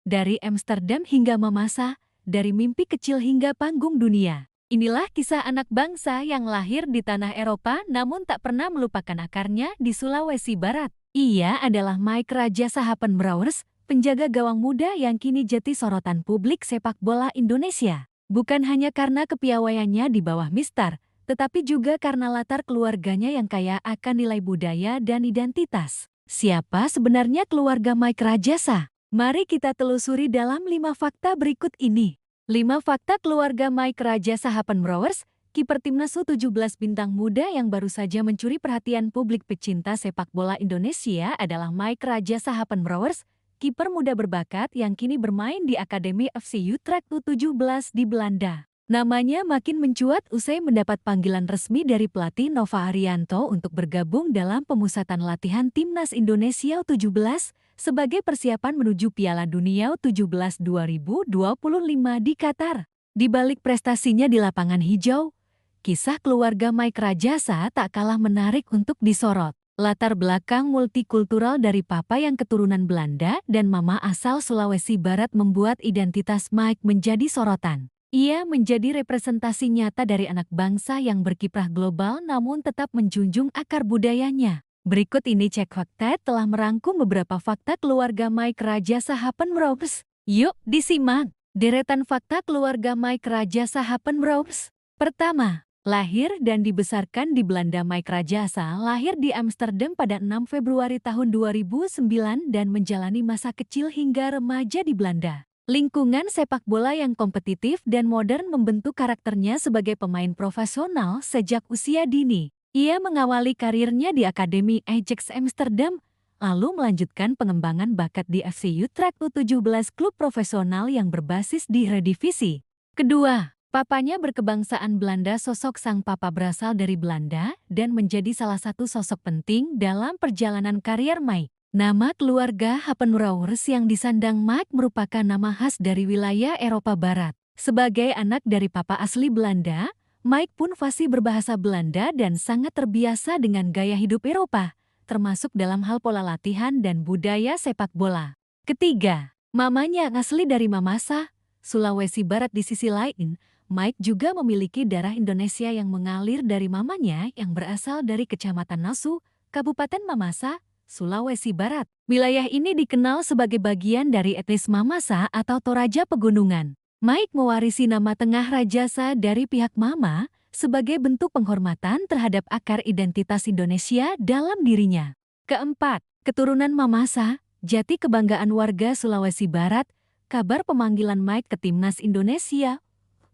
Dari Amsterdam hingga Mamasa, dari mimpi kecil hingga panggung dunia. Inilah kisah anak bangsa yang lahir di tanah Eropa namun tak pernah melupakan akarnya di Sulawesi Barat. Ia adalah Mike Raja Sahapenbrouwers, penjaga gawang muda yang kini jadi sorotan publik sepak bola Indonesia. Bukan hanya karena kepiawaiannya di bawah Mister, tetapi juga karena latar keluarganya yang kaya akan nilai budaya dan identitas. Siapa sebenarnya keluarga Mike Rajasa? Mari kita telusuri dalam 5 fakta berikut ini. 5 fakta keluarga Mike Raja Sahapenbrouwers, kiper timnas U17 bintang muda yang baru saja mencuri perhatian publik pecinta sepak bola Indonesia adalah Mike Raja Sahapenbrouwers, kiper muda berbakat yang kini bermain di Akademi FC Utrecht U17 di Belanda. Namanya makin mencuat usai mendapat panggilan resmi dari pelatih Nova Arianto untuk bergabung dalam pemusatan latihan timnas Indonesia U17 sebagai persiapan menuju Piala Dunia U17 2025 di Qatar. Di balik prestasinya di lapangan hijau, kisah keluarga Mike Rajasa tak kalah menarik untuk disorot. Latar belakang multikultural dari papa yang keturunan Belanda dan mama asal Sulawesi Barat membuat identitas Mike menjadi sorotan. Ia menjadi representasi nyata dari anak bangsa yang berkiprah global namun tetap menjunjung akar budayanya. Berikut ini Cek Fakta telah merangkum beberapa fakta keluarga Mike Raja Sahapenbrouwers. Yuk disimak! Deretan fakta keluarga Mike Raja Sahapenbrouwers. Pertama, lahir dan dibesarkan di Belanda. Mike Rajasa lahir di Amsterdam pada 6 Februari tahun 2009 dan menjalani masa kecil hingga remaja di Belanda. Lingkungan sepak bola yang kompetitif dan modern membentuk karakternya sebagai pemain profesional sejak usia dini. Ia mengawali karirnya di Akademi Ajax Amsterdam, lalu melanjutkan pengembangan bakat di FC Utrecht U17, klub profesional yang berbasis di Eredivisie. Kedua, papanya berkebangsaan Belanda. Sosok sang papa berasal dari Belanda dan menjadi salah satu sosok penting dalam perjalanan karier Mike. Nama keluarga Hapenbrouwers yang disandang Mike merupakan nama khas dari wilayah Eropa Barat. Sebagai anak dari papa asli Belanda, Mike pun fasih berbahasa Belanda dan sangat terbiasa dengan gaya hidup Eropa, termasuk dalam hal pola latihan dan budaya sepak bola. Ketiga, mamanya asli dari Mamasa, Sulawesi Barat. Di sisi lain, Mike juga memiliki darah Indonesia yang mengalir dari mamanya yang berasal dari Kecamatan Nasu, Kabupaten Mamasa, Sulawesi Barat. Wilayah ini dikenal sebagai bagian dari etnis Mamasa atau Toraja Pegunungan. Mike mewarisi nama tengah Rajasa dari pihak mama sebagai bentuk penghormatan terhadap akar identitas Indonesia dalam dirinya. Keempat, keturunan Mamasa, jati kebanggaan warga Sulawesi Barat. Kabar pemanggilan Mike ke timnas Indonesia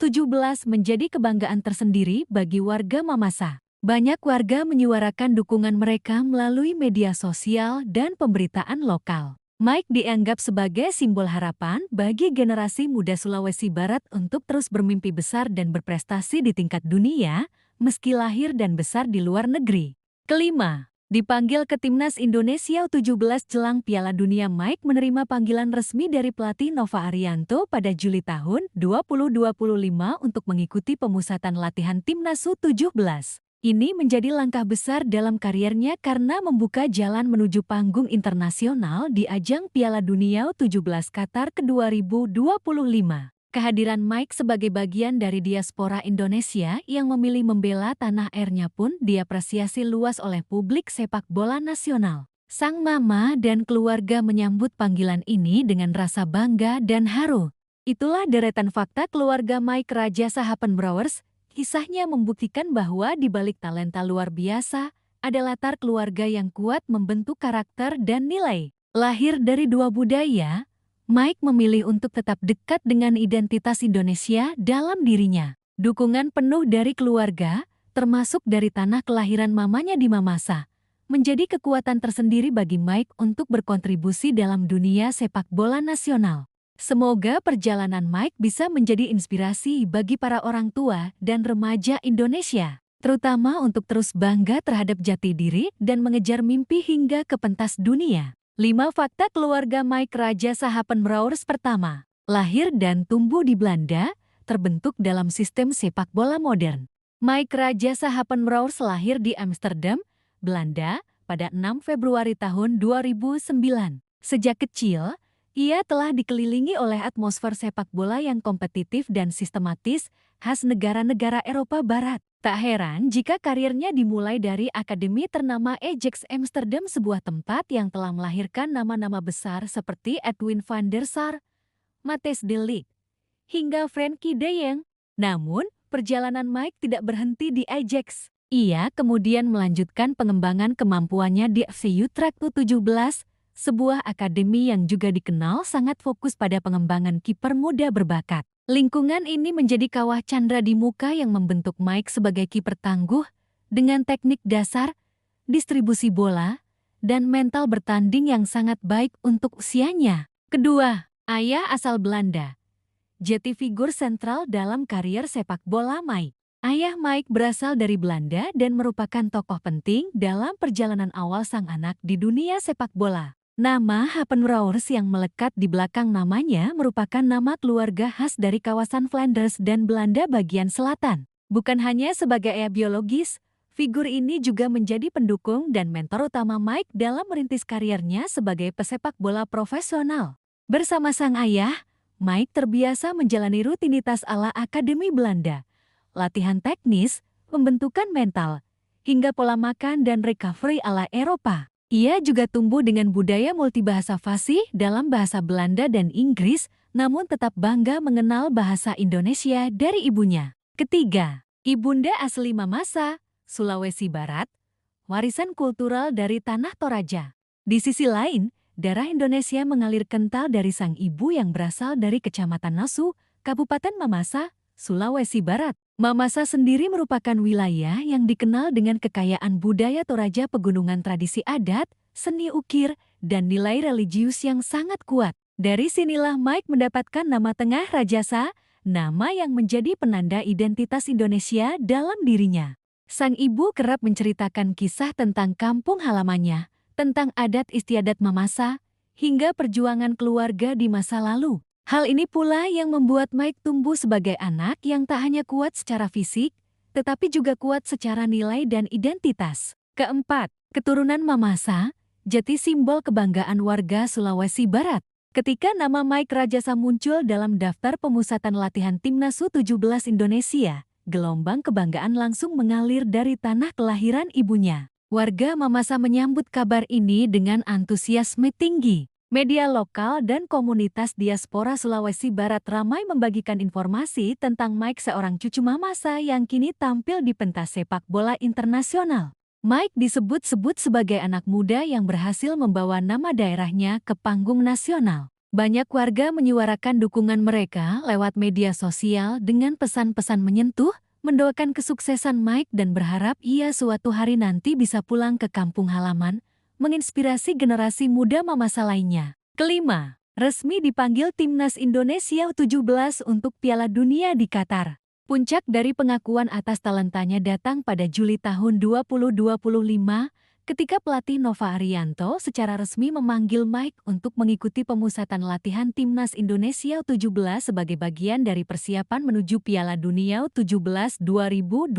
17 menjadi kebanggaan tersendiri bagi warga Mamasa. Banyak warga menyuarakan dukungan mereka melalui media sosial dan pemberitaan lokal. Mike dianggap sebagai simbol harapan bagi generasi muda Sulawesi Barat untuk terus bermimpi besar dan berprestasi di tingkat dunia, meski lahir dan besar di luar negeri. Kelima, dipanggil ke timnas Indonesia U17 jelang Piala Dunia. Mike menerima panggilan resmi dari pelatih Nova Arianto pada Juli tahun 2025 untuk mengikuti pemusatan latihan timnas U17. Ini menjadi langkah besar dalam kariernya karena membuka jalan menuju panggung internasional di ajang Piala Dunia U17 Qatar ke 2025. Kehadiran Mike sebagai bagian dari diaspora Indonesia yang memilih membela tanah airnya pun diapresiasi luas oleh publik sepak bola nasional. Sang mama dan keluarga menyambut panggilan ini dengan rasa bangga dan haru. Itulah deretan fakta keluarga Mike Raja Sahapenbrouwers. Kisahnya membuktikan bahwa di balik talenta luar biasa, ada latar keluarga yang kuat membentuk karakter dan nilai. Lahir dari dua budaya, Mike memilih untuk tetap dekat dengan identitas Indonesia dalam dirinya. Dukungan penuh dari keluarga, termasuk dari tanah kelahiran mamanya di Mamasa, menjadi kekuatan tersendiri bagi Mike untuk berkontribusi dalam dunia sepak bola nasional. Semoga perjalanan Mike bisa menjadi inspirasi bagi para orang tua dan remaja Indonesia, terutama untuk terus bangga terhadap jati diri dan mengejar mimpi hingga ke pentas dunia. 5 fakta keluarga Mike Raja Sahapenbrouwers. Pertama, lahir dan tumbuh di Belanda, terbentuk dalam sistem sepak bola modern. Mike Raja Sahapenbrouwers lahir di Amsterdam, Belanda, pada 6 Februari tahun 2009. Sejak kecil, Ia telah dikelilingi oleh atmosfer sepak bola yang kompetitif dan sistematis khas negara-negara Eropa Barat. Tak heran jika karirnya dimulai dari akademi ternama Ajax Amsterdam, sebuah tempat yang telah melahirkan nama-nama besar seperti Edwin van der Sar, Matthijs de Ligt, hingga Frenkie de Jong. Namun, perjalanan Mike tidak berhenti di Ajax. Ia kemudian melanjutkan pengembangan kemampuannya di FC Utrecht U17, sebuah akademi yang juga dikenal sangat fokus pada pengembangan kiper muda berbakat. Lingkungan ini menjadi kawah candra di muka yang membentuk Mike sebagai kiper tangguh dengan teknik dasar, distribusi bola, dan mental bertanding yang sangat baik untuk usianya. Kedua, ayah asal Belanda. Jadi figur sentral dalam karier sepak bola Mike. Ayah Mike berasal dari Belanda dan merupakan tokoh penting dalam perjalanan awal sang anak di dunia sepak bola. Nama Hapenbrouwers yang melekat di belakang namanya merupakan nama keluarga khas dari kawasan Flanders dan Belanda bagian selatan. Bukan hanya sebagai ayah biologis, figur ini juga menjadi pendukung dan mentor utama Mike dalam merintis karirnya sebagai pesepak bola profesional. Bersama sang ayah, Mike terbiasa menjalani rutinitas ala Akademi Belanda, latihan teknis, pembentukan mental, hingga pola makan dan recovery ala Eropa. Ia juga tumbuh dengan budaya multibahasa fasih dalam bahasa Belanda dan Inggris, namun tetap bangga mengenal bahasa Indonesia dari ibunya. Ketiga, ibunda asli Mamasa, Sulawesi Barat, warisan kultural dari Tanah Toraja. Di sisi lain, darah Indonesia mengalir kental dari sang ibu yang berasal dari Kecamatan Nasu, Kabupaten Mamasa, Sulawesi Barat. Mamasa sendiri merupakan wilayah yang dikenal dengan kekayaan budaya Toraja, pegunungan, tradisi adat, seni ukir, dan nilai religius yang sangat kuat. Dari sinilah Mike mendapatkan nama tengah Rajasa, nama yang menjadi penanda identitas Indonesia dalam dirinya. Sang ibu kerap menceritakan kisah tentang kampung halamannya, tentang adat istiadat Mamasa, hingga perjuangan keluarga di masa lalu. Hal ini pula yang membuat Mike tumbuh sebagai anak yang tak hanya kuat secara fisik, tetapi juga kuat secara nilai dan identitas. Keempat, keturunan Mamasa, jadi simbol kebanggaan warga Sulawesi Barat. Ketika nama Mike Rajasa muncul dalam daftar pemusatan latihan Timnas U17 Indonesia, gelombang kebanggaan langsung mengalir dari tanah kelahiran ibunya. Warga Mamasa menyambut kabar ini dengan antusiasme tinggi. Media lokal dan komunitas diaspora Sulawesi Barat ramai membagikan informasi tentang Mike, seorang cucu Mamasa yang kini tampil di pentas sepak bola internasional. Mike disebut-sebut sebagai anak muda yang berhasil membawa nama daerahnya ke panggung nasional. Banyak warga menyuarakan dukungan mereka lewat media sosial dengan pesan-pesan menyentuh, mendoakan kesuksesan Mike dan berharap ia suatu hari nanti bisa pulang ke kampung halaman, menginspirasi generasi muda Mamasa lainnya. Kelima, resmi dipanggil Timnas Indonesia U17 untuk Piala Dunia di Qatar. Puncak dari pengakuan atas talentanya datang pada Juli tahun 2025 ketika pelatih Nova Arianto secara resmi memanggil Mike untuk mengikuti pemusatan latihan Timnas Indonesia U17 sebagai bagian dari persiapan menuju Piala Dunia U17 2025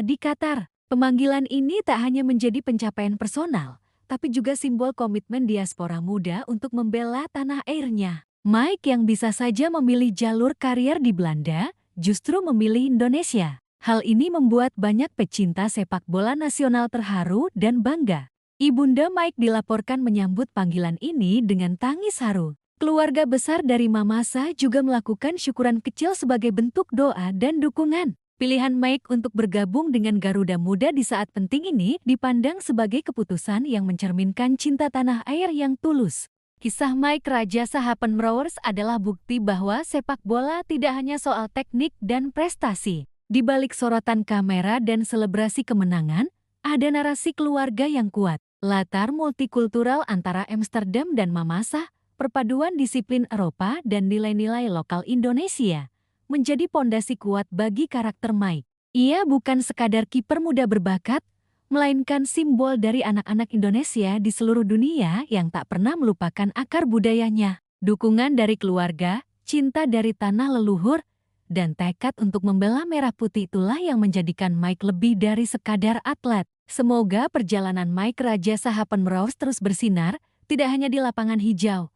di Qatar. Pemanggilan ini tak hanya menjadi pencapaian personal, tapi juga simbol komitmen diaspora muda untuk membela tanah airnya. Mike yang bisa saja memilih jalur karier di Belanda, justru memilih Indonesia. Hal ini membuat banyak pecinta sepak bola nasional terharu dan bangga. Ibunda Mike dilaporkan menyambut panggilan ini dengan tangis haru. Keluarga besar dari Mamasa juga melakukan syukuran kecil sebagai bentuk doa dan dukungan. Pilihan Mike untuk bergabung dengan Garuda Muda di saat penting ini dipandang sebagai keputusan yang mencerminkan cinta tanah air yang tulus. Kisah Mike Rajasa Hapenbrouwers adalah bukti bahwa sepak bola tidak hanya soal teknik dan prestasi. Di balik sorotan kamera dan selebrasi kemenangan, ada narasi keluarga yang kuat. Latar multikultural antara Amsterdam dan Mamasa, perpaduan disiplin Eropa dan nilai-nilai lokal Indonesia menjadi pondasi kuat bagi karakter Mike. Ia bukan sekadar kiper muda berbakat, melainkan simbol dari anak-anak Indonesia di seluruh dunia yang tak pernah melupakan akar budayanya. Dukungan dari keluarga, cinta dari tanah leluhur, dan tekad untuk membela merah putih itulah yang menjadikan Mike lebih dari sekadar atlet. Semoga perjalanan Mike Rajasa Hapenbrouwers terus bersinar, tidak hanya di lapangan hijau,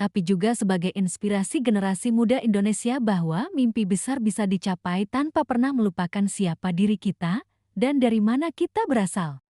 tapi juga sebagai inspirasi generasi muda Indonesia bahwa mimpi besar bisa dicapai tanpa pernah melupakan siapa diri kita dan dari mana kita berasal.